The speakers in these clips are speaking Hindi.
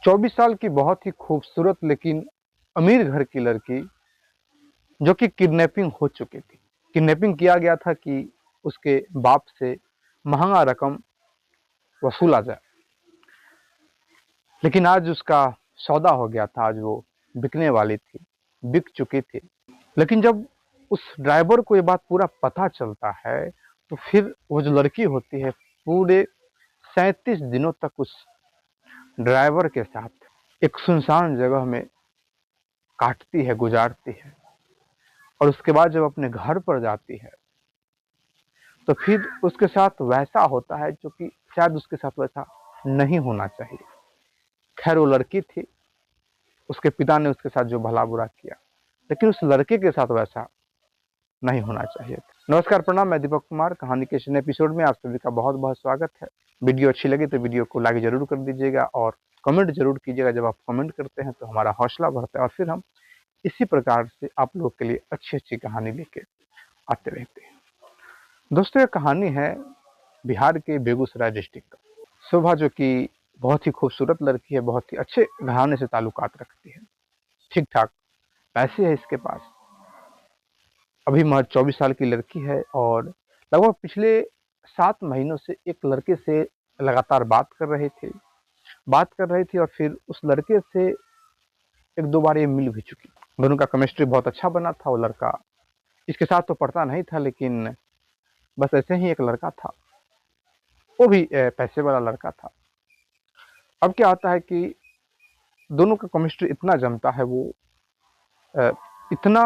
24 साल की बहुत ही खूबसूरत लेकिन अमीर घर की लड़की जो कि किडनैपिंग हो चुकी थी। किडनैपिंग किया गया था कि उसके बाप से महंगा रकम वसूला जाए, लेकिन आज उसका सौदा हो गया था। आज वो बिकने वाली थी, बिक चुकी थी। लेकिन जब उस ड्राइवर को ये बात पूरा पता चलता है तो फिर वो जो लड़की होती है पूरे 37 दिनों तक उस ड्राइवर के साथ एक सुनसान जगह में काटती है, गुजारती है। और उसके बाद जब अपने घर पर जाती है तो फिर उसके साथ वैसा होता है जो कि शायद उसके साथ वैसा नहीं होना चाहिए। खैर वो लड़की थी, उसके पिता ने उसके साथ जो भला बुरा किया, लेकिन उस लड़के के साथ वैसा नहीं होना चाहिए था। नमस्कार, प्रणाम, मैं दीपक कुमार। कहानी के इस नए एपिसोड में आप सभी का बहुत बहुत स्वागत है। वीडियो अच्छी लगी तो वीडियो को लाइक जरूर कर दीजिएगा और कमेंट जरूर कीजिएगा। जब आप कमेंट करते हैं तो हमारा हौसला बढ़ता है और फिर हम इसी प्रकार से आप लोगों के लिए अच्छी अच्छी कहानी लेके आते रहते हैं। दोस्तों, ये कहानी है बिहार के बेगूसराय डिस्ट्रिक्ट का। शोभा जो कि बहुत ही खूबसूरत लड़की है, बहुत ही अच्छे घराने से ताल्लुकात रखती है, ठीक ठाक पैसे है इसके पास। अभी महज 24 साल की लड़की है और लगभग पिछले 7 महीनों से एक लड़के से लगातार बात कर रही थी और फिर उस लड़के से एक दो बार ये मिल भी चुकी। दोनों का केमिस्ट्री बहुत अच्छा बना था। वो लड़का इसके साथ तो पढ़ता नहीं था, लेकिन बस ऐसे ही एक लड़का था, वो भी पैसे वाला लड़का था। अब क्या होता है कि दोनों का केमिस्ट्री इतना जमता है, वो इतना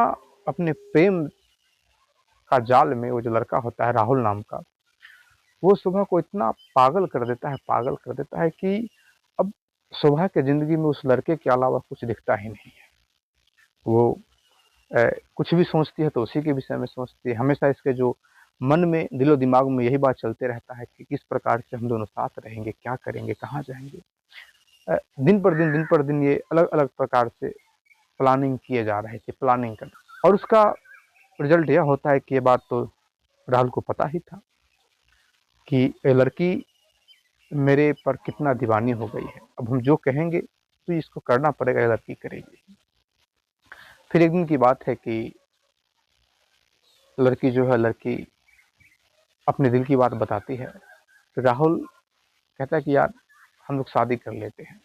अपने प्रेम का जाल में, वो जो लड़का होता है राहुल नाम का, वो शोभा को इतना पागल कर देता है कि अब शोभा के जिंदगी में उस लड़के के अलावा कुछ दिखता ही नहीं है। वो कुछ भी सोचती है तो उसी के विषय में सोचती है। हमेशा इसके जो मन में, दिलो दिमाग में यही बात चलते रहता है कि किस प्रकार से हम दोनों साथ रहेंगे, क्या करेंगे, कहाँ जाएंगे। दिन पर दिन ये अलग अलग प्रकार से प्लानिंग किए जा रहे थे, प्लानिंग करना। और उसका रिजल्ट यह होता है कि ये बात तो राहुल को पता ही था कि ये लड़की मेरे पर कितना दीवानी हो गई है। अब हम जो कहेंगे तो इसको करना पड़ेगा, ये लड़की करेगी। फिर एक दिन की बात है कि लड़की अपने दिल की बात बताती है। तो राहुल कहता है कि यार हम लोग शादी कर लेते हैं।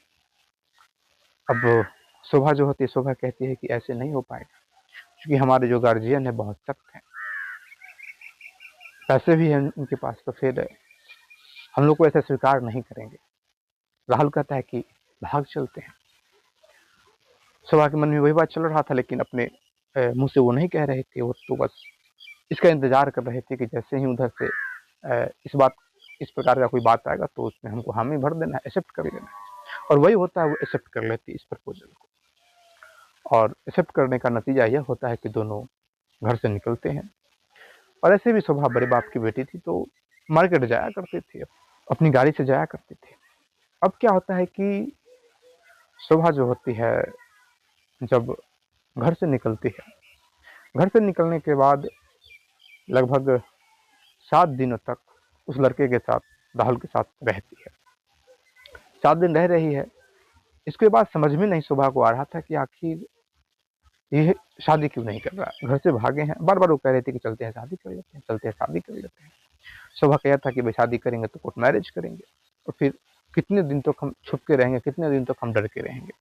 अब शोभा जो होती है, शोभा कहती है कि ऐसे नहीं हो पाएगा, क्योंकि हमारे जो गार्जियन है बहुत सख्त हैं, पैसे भी हैं उनके पास, तो फिर हम लोग को ऐसे स्वीकार नहीं करेंगे। राहुल कहता है कि भाग चलते हैं। शोभा के मन में वही बात चल रहा था, लेकिन अपने मुंह से वो नहीं कह रहे थे। वो तो बस इसका इंतजार कर रहे थे कि जैसे ही उधर से इस प्रकार का कोई बात आएगा तो उसमें हमको हामी भर देना है, एक्सेप्ट कर लेना है। और वही होता है, वो एक्सेप्ट कर लेती है इस प्रपोजल को। और एक्सेप्ट करने का नतीजा यह होता है कि दोनों घर से निकलते हैं। और ऐसे भी शोभा बड़े बाप की बेटी थी, तो मार्केट जाया करती थी, अपनी गाड़ी से जाया करती थी। अब क्या होता है कि शोभा जो होती है, जब घर से निकलती है, घर से निकलने के बाद लगभग 7 दिनों तक उस लड़के के साथ, राहुल के साथ रहती है। 7 दिन रह रही है। इसके बाद समझ में नहीं शोभा को आ रहा था कि आखिर ये शादी क्यों नहीं कर रहा। घर से भागे हैं, बार बार वो कह रहे थे कि चलते हैं शादी कर लेते हैं, चलते हैं शादी कर लेते हैं। शोभा कह था कि भाई शादी करेंगे तो कोर्ट मैरिज करेंगे, और फिर कितने दिन तक हम छुप के रहेंगे, कितने दिन तक हम डर के रहेंगे।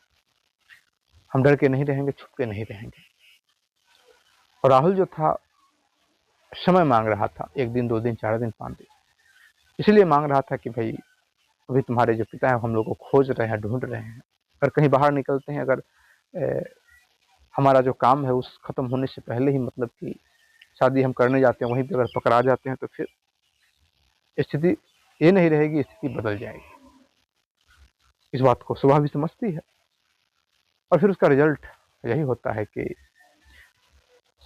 हम डर के नहीं रहेंगे, छुप के नहीं रहेंगे। और राहुल जो था समय मांग रहा था, 1 दिन, 2 दिन, 4 दिन, 5 दिन। इसलिए मांग रहा था कि भाई अभी तुम्हारे जो पिता है हम लोग को खोज रहे हैं, ढूंढ रहे हैं। अगर कहीं बाहर निकलते हैं, अगर हमारा जो काम है उस खत्म होने से पहले ही, मतलब कि शादी हम करने जाते हैं, वहीं पे अगर पकड़ा जाते हैं तो फिर स्थिति ये नहीं रहेगी, स्थिति बदल जाएगी। इस बात को सुबह भी समझती है। और फिर उसका रिजल्ट यही होता है कि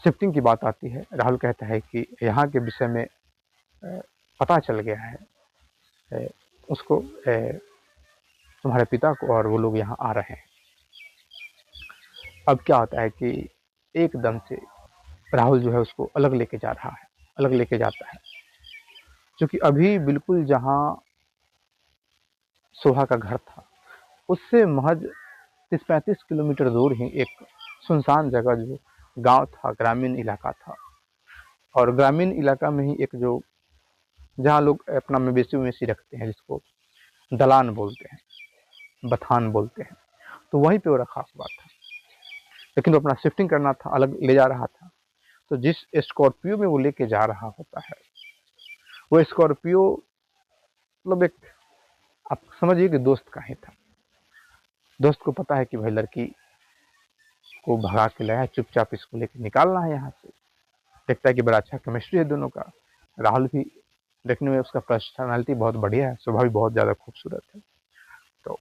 शिफ्टिंग की बात आती है। राहुल कहता है कि यहाँ के विषय में पता चल गया है उसको, तुम्हारे पिता को, और वो लोग यहाँ आ रहे हैं। अब क्या होता है कि एकदम से राहुल जो है उसको अलग लेके जा रहा है, अलग लेके जाता है। क्योंकि अभी बिल्कुल जहाँ शोभा का घर था उससे महज 30-35 किलोमीटर दूर ही एक सुनसान जगह जो गांव था, ग्रामीण इलाका था, और ग्रामीण इलाका में ही एक जो जहाँ लोग अपना मवेशी उवेशी रखते हैं, जिसको दलान बोलते हैं, बथान बोलते हैं, तो वहीं पे वो रखा हुआ था। लेकिन वो अपना शिफ्टिंग करना था, अलग ले जा रहा था। तो जिस स्कॉर्पियो में वो लेके जा रहा होता है, वो स्कॉर्पियो मतलब एक, आप समझिए कि दोस्त का ही था। दोस्त को पता है कि भाई लड़की को भगा के लाया है, चुपचाप इसको लेके निकालना है यहाँ से। देखता है कि बड़ा अच्छा केमिस्ट्री है दोनों का। राहुल भी देखने में, उसका पर्सनालिटी बहुत बढ़िया है, स्वभाव भी बहुत ज़्यादा खूबसूरत है। तो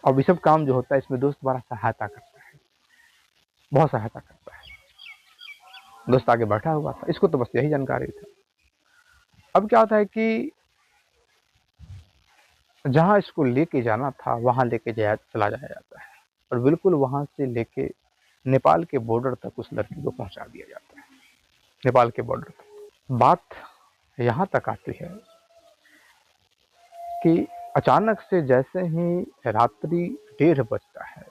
अब ये सब काम जो होता है, इसमें दोस्त बड़ा सहायता करता है, बहुत सहायता करता है। दोस्त आगे बैठा हुआ था, इसको तो बस यही जानकारी था। अब क्या होता है कि जहाँ इसको लेके जाना था वहाँ लेके चला जाया जाता है, और बिल्कुल वहाँ से लेके नेपाल के बॉर्डर तक उस लड़की को पहुँचा दिया जाता है, नेपाल के बॉर्डर तक। बात यहाँ तक आती है कि अचानक से जैसे ही रात्रि 1:30 बजता है,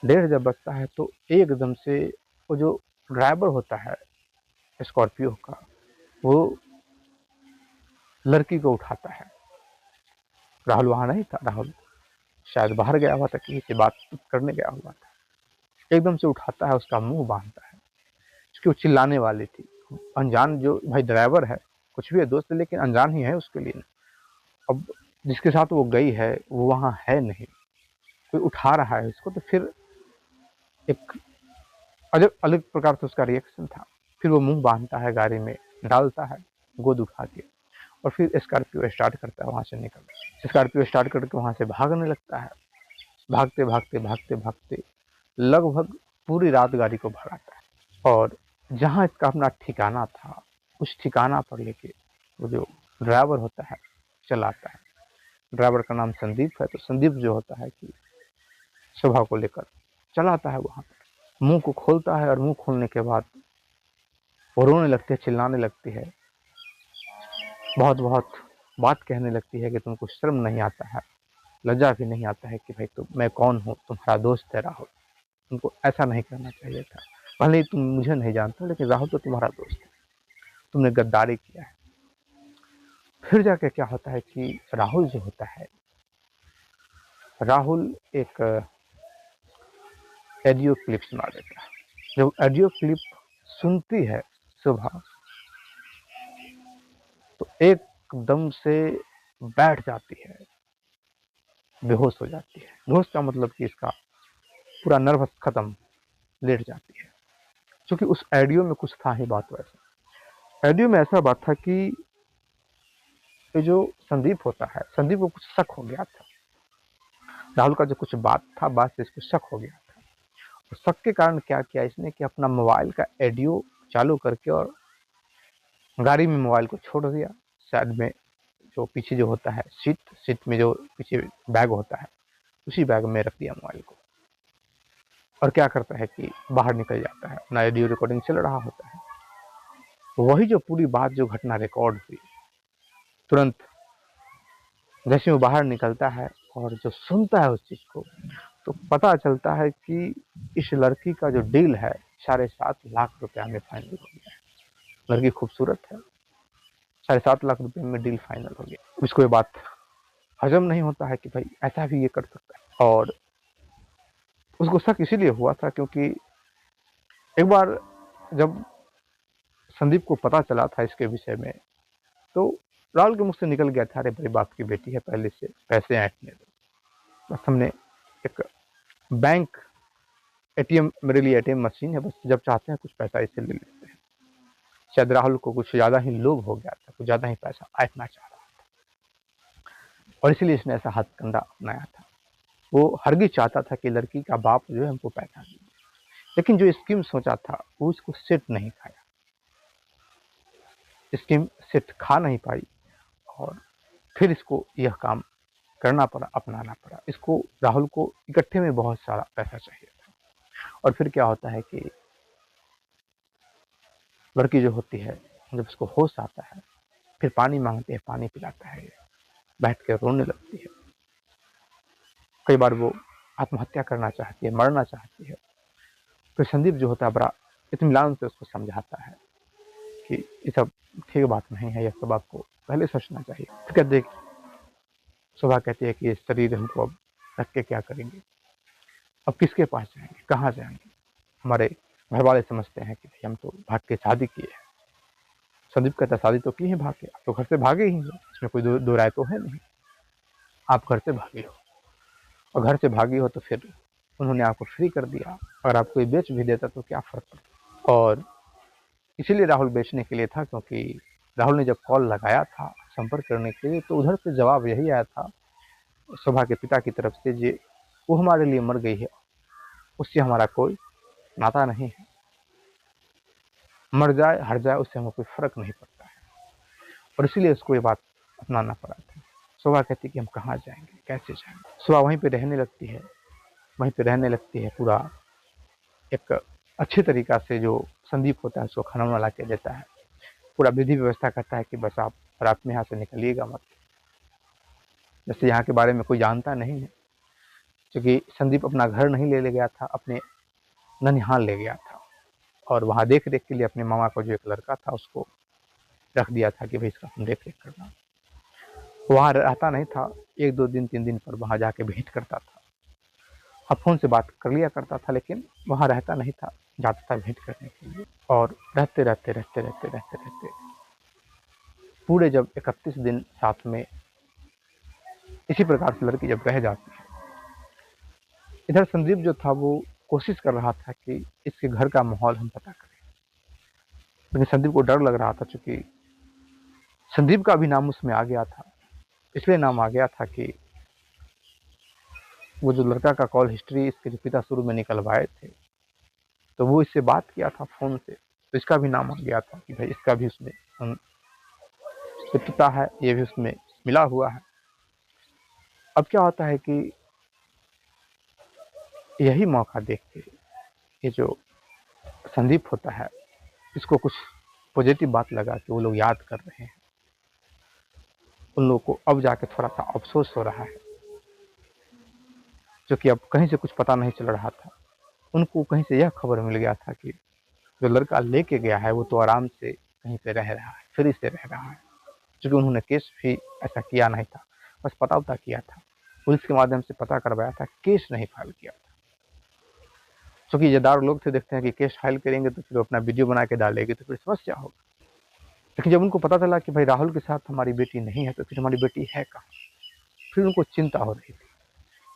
1:30 जब बजता है, तो एकदम से वो जो ड्राइवर होता है स्कॉर्पियो का, वो लड़की को उठाता है। राहुल वहाँ नहीं था, राहुल शायद बाहर गया हुआ था, किसी से बात करने गया हुआ था। एकदम से उठाता है, उसका मुंह बांधता है, क्योंकि वो चिल्लाने वाली थी। अनजान जो भाई ड्राइवर है, कुछ भी है दोस्त, लेकिन अनजान ही है उसके लिए। अब जिसके साथ वो गई है वो वहाँ है नहीं, कोई उठा रहा है उसको, तो फिर एक अलग अलग प्रकार से उसका रिएक्शन था। फिर वो मुंह बांधता है, गाड़ी में डालता है गोद उठा के, और फिर स्कॉर्पियो स्टार्ट करता है वहाँ से निकल। स्कॉर्पियो स्टार्ट करके वहाँ से भागने लगता है। भागते भागते भागते भागते लगभग पूरी रात गाड़ी को भगाता है, और जहाँ इसका अपना ठिकाना था, उस ठिकाना पर लेके वो जो ड्राइवर होता है चलाता है। ड्राइवर का नाम संदीप है। तो संदीप जो होता है कि शोभा को लेकर चलाता है वहाँ पर, मुंह को खोलता है, और मुंह खोलने के बाद वो रोने लगती है, चिल्लाने लगती है, बहुत बहुत बात कहने लगती है कि तुमको शर्म नहीं आता है, लज्जा भी नहीं आता है कि भाई तुम, मैं कौन हूँ, तुम्हारा दोस्त है राहुल, तुमको ऐसा नहीं करना चाहिए था। भले ही तुम मुझे नहीं जानते, लेकिन राहुल तो तुम्हारा दोस्त है, तुमने गद्दारी किया है। फिर जाके क्या होता है कि राहुल जो होता है, राहुल एक ऑडियो क्लिप सुना देता है। जब ऑडियो क्लिप सुनती है सुबह, तो एकदम से बैठ जाती है, बेहोश हो जाती है। बेहोश का मतलब कि इसका पूरा नर्वस खत्म, लेट जाती है। क्योंकि उस ऑडियो में कुछ था ही बात वैसा। ऑडियो में ऐसा बात था कि ये जो संदीप होता है, संदीप को कुछ शक हो गया था। राहुल का जो कुछ बात था, बात से इसको शक हो गया था। और शक के कारण क्या किया इसने कि अपना मोबाइल का ऑडियो चालू करके और गाड़ी में मोबाइल को छोड़ दिया। साइड में जो पीछे जो होता है सीट में जो पीछे बैग होता है, उसी बैग में रख दिया मोबाइल को। और क्या करता है कि बाहर निकल जाता है, अपना ऑडियो रिकॉर्डिंग चल रहा होता है। वही जो पूरी बात जो घटना रिकॉर्ड हुई, तुरंत जैसे वो बाहर निकलता है और जो सुनता है उस चीज को, तो पता चलता है कि इस लड़की का जो डील है 7.5 लाख रुपया में फाइनल हो गया है। लड़की खूबसूरत है, 7.5 लाख रुपये में डील फाइनल हो गया। इसको ये बात हजम नहीं होता है कि भाई ऐसा भी ये कर सकता है। और उसको शक इसीलिए हुआ था क्योंकि एक बार जब संदीप को पता चला था इसके विषय में, तो राहुल के मुख से निकल गया था, अरे भाई बाप की बेटी है, पहले से पैसे ऐंठने दो, बस हमने एक बैंक एटीएम, मेरे लिए एटीएम मशीन है, बस जब चाहते हैं कुछ पैसा इससे ले लेते हैं। शायद राहुल को कुछ ज़्यादा ही लोभ हो गया था, कुछ ज़्यादा ही पैसा ऐंठना चाह रहा था, और इसलिए इसने ऐसा हथकंडा अपनाया था। वो हरगिज चाहता था कि लड़की का बाप जो है हमको पैसा दे, लेकिन जो स्कीम सोचा था वो इसको सेट नहीं खाया, स्कीम सेट खा नहीं पाई, और फिर इसको यह काम करना पड़ा, अपनाना पड़ा। इसको राहुल को इकट्ठे में बहुत सारा पैसा चाहिए था। और फिर क्या होता है कि लड़की जो होती है, जब उसको होश आता है, फिर पानी मांगती है, पानी पिलाता है, बैठ के रोने लगती है। कई बार वो आत्महत्या करना चाहती है, मरना चाहती है। तो संदीप जो होता है बड़ा इत्मीनान से उसको समझाता है कि ये सब ठीक बात नहीं है, ये सब आपको पहले सोचना चाहिए। तो क्या देख सुबह कहती है कि ये शरीर हमको अब रख के क्या करेंगे, अब किसके पास जाएंगे, कहाँ जाएंगे। हमारे घर वाले समझते हैं कि भाई हम तो भाग के शादी किए हैं। संदीप कहता शादी तो की है भाग के, आप तो घर से भागे ही हो, इसमें कोई दो राय तो है नहीं। आप घर से भागे हो और घर से भागी हो तो फिर उन्होंने आपको फ्री कर दिया, अगर आपको ये बेच भी देता तो क्या फर्क पड़ता। और इसीलिए राहुल बेचने के लिए था, क्योंकि राहुल ने जब कॉल लगाया था संपर्क करने के लिए तो उधर से जवाब यही आया था शोभा के पिता की तरफ से, जे वो हमारे लिए मर गई है, उससे हमारा कोई नाता नहीं है, मर जाए हट जाए उससे हमें कोई फर्क नहीं पड़ता है। और इसीलिए उसको ये बात अपनाना पड़ा था। शोभा कहती कि हम कहाँ जाएंगे, कैसे जाएंगे। शोभा वहीं पे रहने लगती है, वहीं पे रहने लगती है। पूरा एक अच्छी तरीका से जो संदीप होता है उसको खाना वाना ला के देता है, पूरा विधि व्यवस्था करता है कि बस आप रात में यहाँ से निकलिएगा मत। जैसे यहाँ के बारे में कोई जानता नहीं है, क्योंकि संदीप अपना घर नहीं ले गया था, अपने ननिहाल ले गया था और वहाँ देख रेख के लिए अपने मामा को जो एक लड़का था उसको रख दिया था कि भाई इसका हम देख रेख करना। वहाँ रहता नहीं था, 1-2 दिन 3 दिन पर वहाँ जाके भेंट करता था। अब फोन से बात कर लिया करता था, लेकिन वहाँ रहता नहीं था, जाता था भेंट करने के लिए। और रहते पूरे जब 31 दिन साथ में इसी प्रकार से लड़की जब रह जाती है, इधर संदीप जो था वो कोशिश कर रहा था कि इसके घर का माहौल हम पता करें, लेकिन संदीप को डर लग रहा था, क्योंकि संदीप का भी नाम उसमें आ गया था। इसलिए नाम आ गया था कि वो जो लड़का का कॉल हिस्ट्री इसके जो पिता शुरू में निकलवाए थे, तो वो इससे बात किया था फोन से, तो इसका भी नाम आ गया था कि भाई इसका भी उसमें पिता है, ये भी उसमें मिला हुआ है। अब क्या होता है कि यही मौका देख के ये जो संदीप होता है इसको कुछ पॉजिटिव बात लगा कि वो लोग याद कर रहे हैं। उन लोगों को अब जाके थोड़ा सा अफसोस हो रहा है, क्योंकि अब कहीं से कुछ पता नहीं चल रहा था। उनको कहीं से यह खबर मिल गया था कि जो लड़का लेके गया है वो तो आराम से कहीं पे रह रहा है, फ्री से रह रहा है, क्योंकि उन्होंने केस भी ऐसा किया नहीं था, बस पता उता किया था, पुलिस के माध्यम से पता करवाया था, केस नहीं फाइल किया था। क्योंकि इज्जतदार लोग थे, देखते हैं कि केस फाइल करेंगे तो फिर अपना वीडियो बना के डालेंगे तो फिर समस्या होगी। लेकिन जब उनको पता चला कि भाई राहुल के साथ हमारी बेटी नहीं है तो फिर हमारी बेटी है कहाँ, फिर उनको चिंता हो रही थी।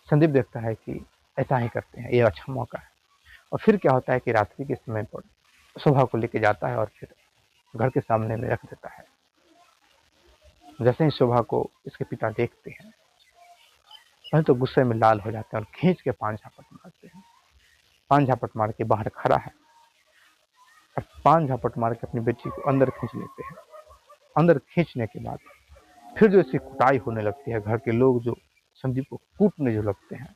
संदीप देखता है कि ऐसा ही करते हैं, ये अच्छा मौका है। और फिर क्या होता है कि रात्रि के समय पर शोभा को लेके जाता है और फिर घर के सामने में रख देता है। जैसे ही शोभा को इसके पिता देखते हैं, पहले तो गुस्से में लाल हो जाते हैं और खींच के 5 झापट मारते हैं। 5 झापट मार के बाहर खड़ा है और 5 झापट मार के अपनी बेटी को अंदर खींच लेते हैं। अंदर खींचने के बाद फिर जो इसकी कुटाई होने लगती है, घर के लोग जो संदीप को कूटने जो लगते हैं,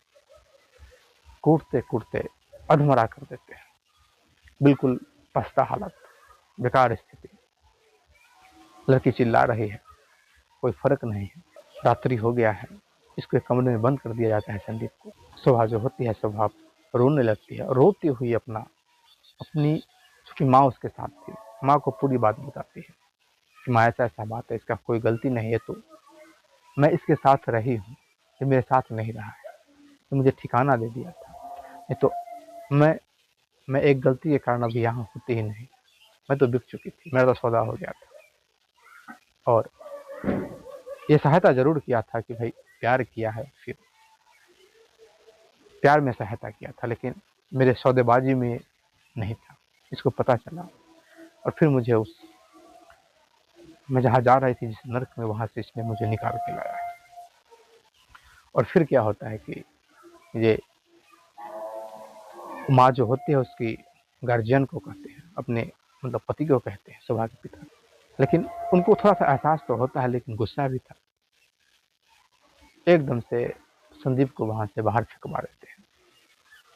कूटते कूटते अधमरा कर देते हैं। बिल्कुल पछता हालत, बेकार स्थिति। लड़की चिल्ला रही है, कोई फर्क नहीं है, रात्रि हो गया है। इसको एक कमरे में बंद कर दिया जाता है संदीप को। शोभा जो होती है, शोभा रोने लगती है, रोती हुई अपनी चूंकि माँ उसके साथ थी, माँ को पूरी बात बताती है कि माँ ऐसा ऐसा बात है, इसका कोई गलती नहीं है, तो मैं इसके साथ रही हूँ, ये मेरे साथ नहीं रहा है, तो मुझे ठिकाना दे दिया था, नहीं तो मैं एक गलती के कारण अभी यहाँ होती ही नहीं, मैं तो बिक चुकी थी, मेरा तो सौदा हो गया था। और ये सहायता जरूर किया था कि भाई प्यार किया है, फिर प्यार में सहायता किया था, लेकिन मेरे सौदेबाजी में नहीं था। इसको पता चला और फिर मुझे मैं जहाँ जा रही थी जिस नर्क में, वहां से इसने मुझे निकाल के लाया। और फिर क्या होता है कि ये माँ जो होती है उसकी गार्जियन को कहते हैं, अपने मतलब पति को कहते हैं, शोभा के पिता। लेकिन उनको थोड़ा सा एहसास तो होता है, लेकिन गुस्सा भी था। एकदम से संदीप को वहां से बाहर फेंकवा देते हैं,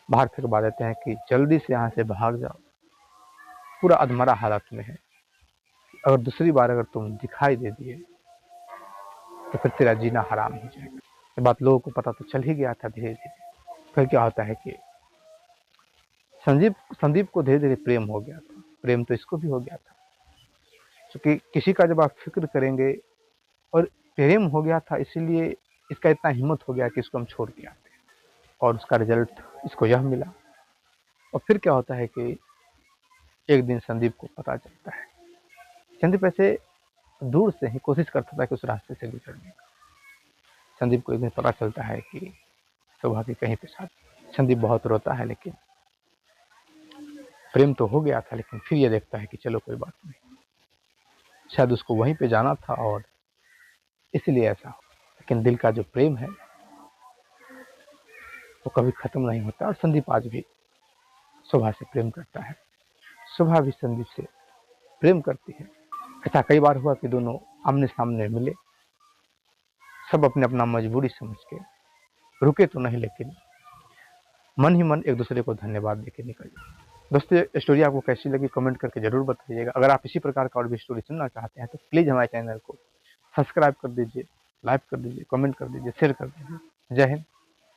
बाहर फेंकवा देते हैं कि जल्दी से यहाँ से भाग जाओ, पूरा अधमरा हालत में है, अगर दूसरी बार अगर तुम दिखाई दे दिए तो फिर तेरा जीना हराम हो जाएगा। ये बात लोगों को पता तो चल ही गया था धीरे धीरे। फिर क्या होता है कि संदीप को धीरे धीरे प्रेम हो गया था। प्रेम तो इसको भी हो गया था, क्योंकि किसी का जब आप फिक्र करेंगे, और प्रेम हो गया था इसीलिए इसका इतना हिम्मत हो गया कि इसको हम छोड़ के आते हैं, और उसका रिजल्ट इसको यह मिला। और फिर क्या होता है कि एक दिन संदीप को पता चलता है, संदीप ऐसे दूर से ही कोशिश करता था कि उस रास्ते से गुजरने का। संदीप को एक दिन पता चलता है कि शोभा की कहीं पे शादी। संदीप बहुत रोता है, लेकिन प्रेम तो हो गया था, लेकिन फिर ये देखता है कि चलो कोई बात नहीं, शायद उसको वहीं पे जाना था और इसलिए ऐसा हो। लेकिन दिल का जो प्रेम है वो कभी खत्म नहीं होता, और संदीप आज भी शोभा से प्रेम करता है, शोभा भी संदीप से प्रेम करती है। ऐसा कई बार हुआ कि दोनों आमने सामने मिले, सब अपने अपना मजबूरी समझ के रुके तो नहीं, लेकिन मन ही मन एक दूसरे को धन्यवाद देके निकल गए। दोस्तों, ये स्टोरी आपको कैसी लगी कमेंट करके जरूर बताइएगा। अगर आप इसी प्रकार का और भी स्टोरी सुनना चाहते हैं तो प्लीज़ हमारे चैनल को सब्सक्राइब कर दीजिए, लाइक कर दीजिए, कमेंट कर दीजिए, शेयर कर दीजिए। जय हिंद।